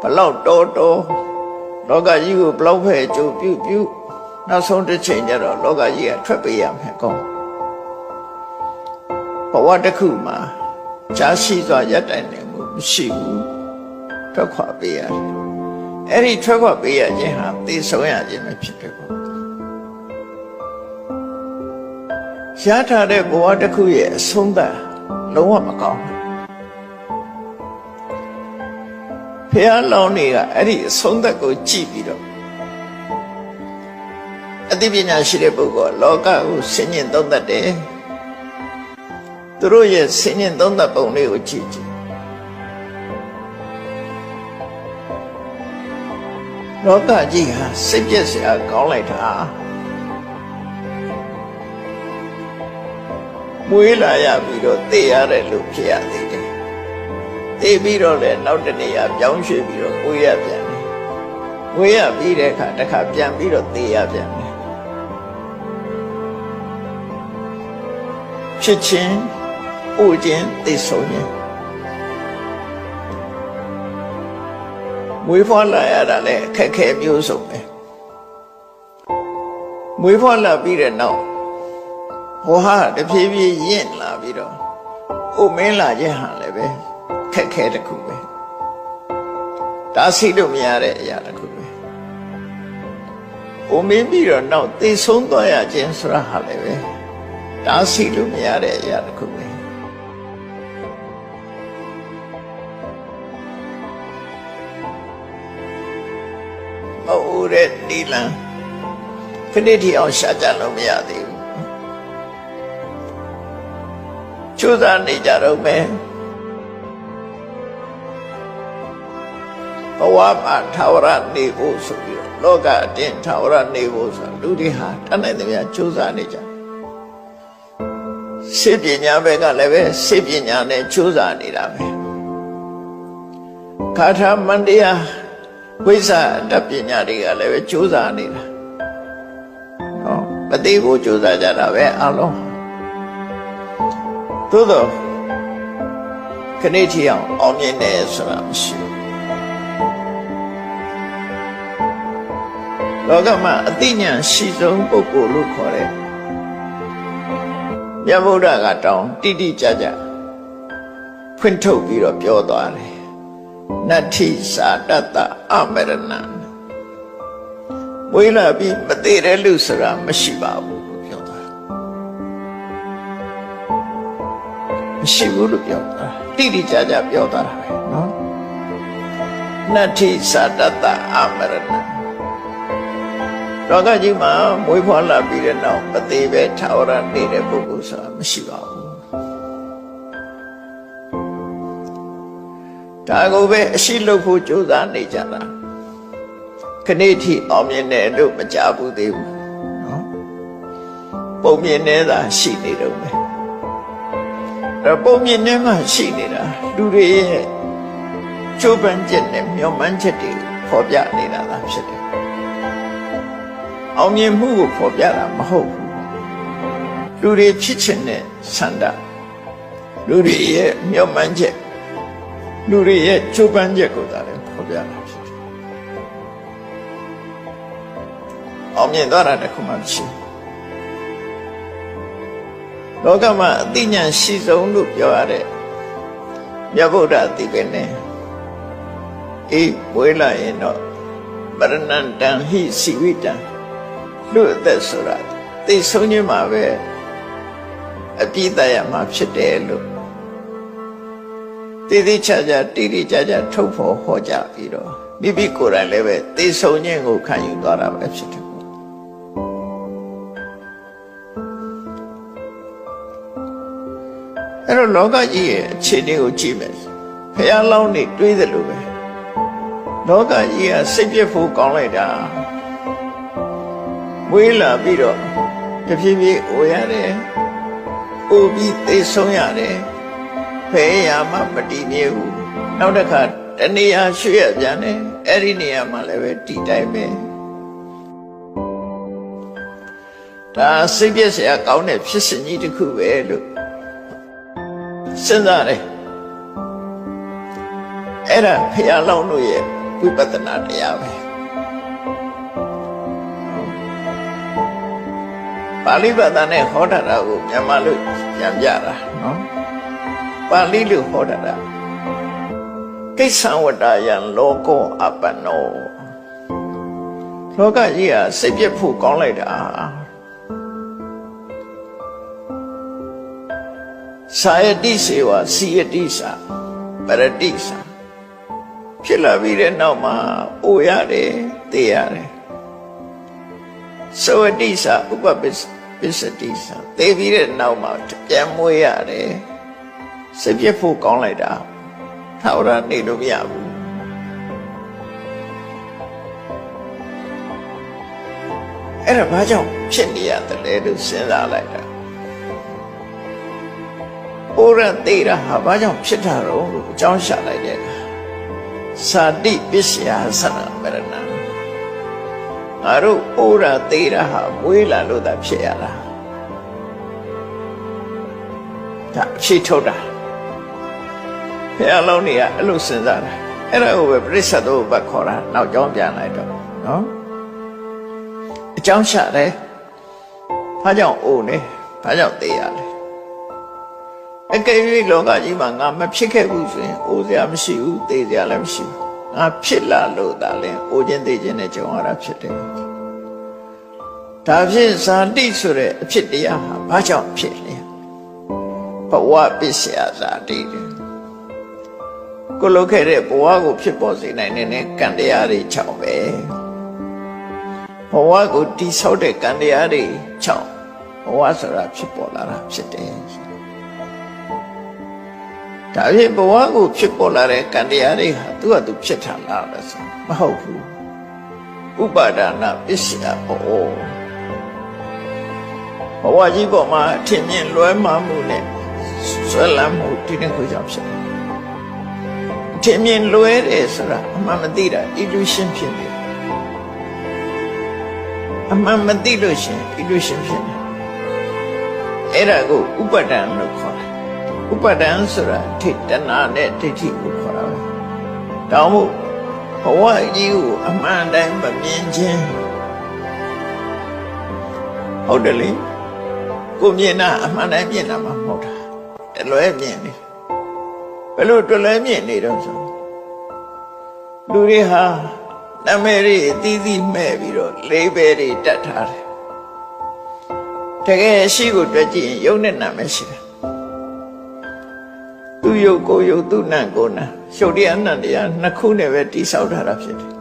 ဘလောက်တော်လောကကြီးကိုဘလောက်ဖဲကြိုပြုနောက်ဆုံးတစ်ချိန်ကျတော့လောကကြီးကထွက်ပေးရမယ်ကောဘဝတစ်ခုမှာကြာရှိစွာရပ်တိုင်နေမှုမရှိဘူးထွက်ခွာပေးရတယ်အဲ့ဒီထွက်ခွာပေးရခြင်းဟာသိဆုံးရခြင်းပဲဖြစ်တယ်ပေါ့ရထားတဲ့ဘဝတစ်ခုရဲ့အဆုံးသတ်လုံးဝမကောင်းဘူးဖះလောင်းတွေကအဲ့ဒီအဆုံးသတ်ကိုကြည့်ပြီးတော့အသိပညာရှိတဲ့ပုဂ္ဂိုလ်လောကကိုဆင်ញင်သုံးသပ်တယ်သူတို့ရဲ့ဆင်ញင်သုံးသပ်ပုံလေးကိုကြည့်လောကကြီးဟာစိတ်ပြည့်စရာကောင်းလိုက်တာမွေးလာရပြီးတော့သိရတယ်လို့ဖြစ်ရသေးတယ်သိပြီးတော့လည်းနောက်တနေ့ပြောင်းရွှေ့ပြီးတော့မွေးရပြန်တယ်မွေးရပြီးတဲ့အခါတစ်ခါပြန်ပြီးတော့သိရပြန်တယ်ဖြစ်ချင်းဥခြင်းသိဆုံးခြင်းမွေးဖွားလာရတာလည်းအခက်ခဲမျိုးစုံပဲမွေးဖွားလာပြီးတဲ့နောက်ဟောဟာတဖြည်းဖြည်းရင့်လာပြီးတော့ဥမင်းလာခြင်းဟာလည်းပဲခက်ခဲတစ်ခုပဲဒါသိလို့မရတဲ့အရာတစ်ခုပဲဥမင်းပြီးတော့နောက်သိဆုံးသွားရခြင်းဆိုတာဟာလည်းပဲဒါသိလို့မရတဲ့အရာတစ်ခုပဲမဟုတ်တဲ့ဒီလံခဏတည်းအောင်ရှာကြလို့မရသေးဘူးကျိုးစားနေကြတော့မယ်ဘဝမှာထာဝရနေဖို့ဆိုပြီးတော့လောကအတင်းထာဝရနေဖို့ဆိုလူတွေဟာတတ်နိုင်သမျှကျိုးစားနေကြစိတ်ပညာဘက်ကလည်းပဲစိတ်ပညာနဲ့ကျိုးစားနေတာပဲခါထာမန္တရားဝိဇ္ဇာတပညာတွေကလည်းပဲကျိုးစားနေတာမသိဖို့ကျိုးစားကြတာပဲအလုံးသို့တော့ခဏထီအောင်မြင်တယ်ဆိုတာမရှိဘူးလောကမှာအသိဉာဏ်ရှိဆုံးပုဂ္ဂိုလ်လို့ခေါ်တဲ့မြတ်ဗုဒ္ဓကတောင်းတိတိကျကျဖွင့်ထုတ်ပြီးတော့ပြောသွားတယ်နတ္ထိသာတတ္တအမရဏံဝိလာပြီးမသေးတဲ့လူဆိုတာမရှိပါဘူးလို့ပြောတာမရှိဘူးလို့ပြောတာတိတိကျကျပြောတာပဲနော်နတ္ထိသာတတ္တအမရဏံလောကကြီးမှာမွေးဖွားလာပြီးတဲ့နောက်မသေးပဲထာဝရနေတဲ့ပုဂ္ဂိုလ်ဆိုတာမရှိပါဘူးဒါကိုပဲအရှိလုပ်ဖို့ကြိုးစားနေကြတာခဏထိအောင်မြင်တယ်လို့မကြားဘူးသေးဘူးနော်ပုံမြင်နေတာရှိနေတော့မယ်အဲပုံမြင်နေမှရှိနေတာလူတွေရဲ့ကျိုးပန်းချက်နဲ့မျောမှန်းချက်တွေဖော်ပြနေတာသာဖြစ်တယ်အောင်မြင်မှုကိုဖော်ပြတာမဟုတ်ဘူးလူတွေဖြစ်ချင်တဲ့ဆန္ဒလူတွေရဲ့မျှော်မှန်းချက်လူတွေရဲ့ကြိုးပမ်းချက်ကိုသာလည်းဖော်ပြတာဖြစ်တယ်အောင်မြင်သွားတာတခုမှမရှိဘူးလောကမှာအသိဉာဏ်ရှိဆုံးလို့ပြောရတဲ့မြတ်ဗုဒ္ဓအသိပဲနဲ့အေးဝေးလာရင်တော့မရဏံတံဟိစီဝိတံလူအသက်ဆိုတာသိဆုံးခြင်းမှာပဲအပြည့်တရမှာဖြစ်တယ်လို့တိတိကျကျတိတိကျကျထုတ်ဖော်ဟောကြားပြီးတော့မိမိကိုယ်တိုင်လည်းပဲသိဆုံးခြင်းကိုခံယူသွားတာပဲဖြစ်တယ်အဲ့တော့လောကကြီးရဲ့အခြေအနေကိုကြည့်မယ်ဖះလောင်းနေတွေးတယ်လို့ပဲလောကကြီးကစိတ်ပြည့်ဖို့ကောင်းလိုက်တာမွေးလာပြီးတော့တဖြည်းဖြည်းအိုရတယ်အိုပြီးသိဆုံးရတယ်ဖဲရမှမတည်မြဲဘူးနောက်တစ်ခါတနေရာရွှေ့ရပြန်တယ်အဲ့ဒီနေရာမှာလည်းပဲတည်တိုင်းပဲဒါစိတ်ပြည့်စရာကောင်းတဲ့ဖြစ်စဉ်ကြီးတစ်ခုပဲလို့စဉ်းစားတယ်အဲ့ဒါဖះလောင်းတို့ရဲ့ ဝိပဿနာတရားပဲပါဠိဘာသာနဲ့ဟောတာကိုမြန်မာလို့ပြန်ပြတာနော်ပါဠိလို့ဟောတာကိစ္ဆဝတ္တယံလောကောအပ္ပနောလောကကြီးဟာစိတ်ပြည့်ဖို့ကောင်းလိုက်တာသာယတိစေဝစီယတိစာပရတိစာဖြစ်လာပြီးတဲ့နောက်မှာအိုရတယ်သိရတယ်သောတိစာဥပပစ္စတိစာသိပြီးတဲ့နောက်မှာပြန်မွေးရတယ်စိတ်ပြည့်ဖို့ကောင်းလိုက်တာထာဝရနေလို့မရဘူးအဲ့ဒါဘာကြောင့်ဖြစ်နေရတယ်လဲလို့စဉ်းစားလိုက်တာဩရသေးတာဟာဘာကြောင့်ဖြစ်တာတော့လို့အကြောင်းရှာလိုက်တဲ့သာတိပစ္စယသနာမရဏငါတို့ဩရသေးတာဟာမွေးလာလို့သာဖြစ်ရတာဒါအဖြစ်ထုတ်တာဘုရားလုံးတွေကအဲ့လိုစဉ်းစားတာအဲ့ဒါကိုပဲပရိစ္ဆေသောဘတ်ခေါ်တာနောက်ကြောင်းပြန်လိုက်တော့နော်အကြောင်းရှာတယ်ဘာကြောင့်အိုနေဘာကြောင့်သေးရလဲအကယ်၍လောကကြီးမှာငါမဖြစ်ခဲ့ဘူးဆိုရင်အိုစရာမရှိဘူးသေစရာလည်းမရှိဘူးငါဖြစ်လာလို့သာလဲအိုခြင်းသေခြင်းနဲ့ကြုံရတာဖြစ်တယ်ဒါဖြင့်ဇာတိဆိုတဲ့အဖြစ်တရားဟာဘာကြောင့်ဖြစ်လဲဘဝပစ္စယဇာတိကိုလုပ်ခဲ့တဲ့ဘဝကိုဖြစ်ပေါ်စေနိုင်တဲ့ကံတရားတွေ၆ပဲဘဝကိုတိဆောက်တဲ့ကံတရားတွေ၆ဘဝဆိုတာဖြစ်ပေါ်လာတာဖြစ်တယ်ဒါဖြင့်ဘဝကိုဖြစ်ပေါ်လာတဲ့ကံတရားတွေဟာသူ့ဟာသူဖြစ်ထလာတယ်ဆိုမဟုတ်ဘူးဥပါဒနာပစ္စယဘောဘဝကြီးပေါ်မှာထင်မြင်လွဲမှားမှုနဲ့ဆွဲလန်းမှုဒီနေ့ကိုကြောင့်ဖြစ်တယ်ထင်မြင်လွဲတယ်ဆိုတာအမှန်မသိတာ illusion ဖြစ်နေအမှန်မသိလို့ရှင် illusion ဖြစ်နေအဲ့ဒါကိုဥပါဒဏ်လို့ခေါ်တယ်ဥပါဒံဆိုတာထိတနာနဲ့ဒိဋ္ဌိကိုခေါ်တာပဲတောင်းမို့ဘဝကြီးကိုအမှန်တိုင်းမမြင်ခြင်းဟုတ်တယ်လေကိုမြင်တာအမှန်တိုင်းမြင်တာမှမဟုတ်တာတလွဲမြင်နေဘယ်လိုတလွဲမြင်နေတော့ဆိုလူတွေဟာနာမည်တွေအသီးသီးမဲ့ပြီးတော့လေးပဲတွေတတ်ထားတယ်တကယ်ရှိကိုတွေ့ကြည့်ရင်ယုံနဲ့နာမည်ရှိတယ်သူယုတ်ကိုယုတ်သူနံကိုနံရှုပ်တရားနံတရားနှစ်ခုနဲ့ပဲတိဆောက်ထားတာဖြစ်တယ်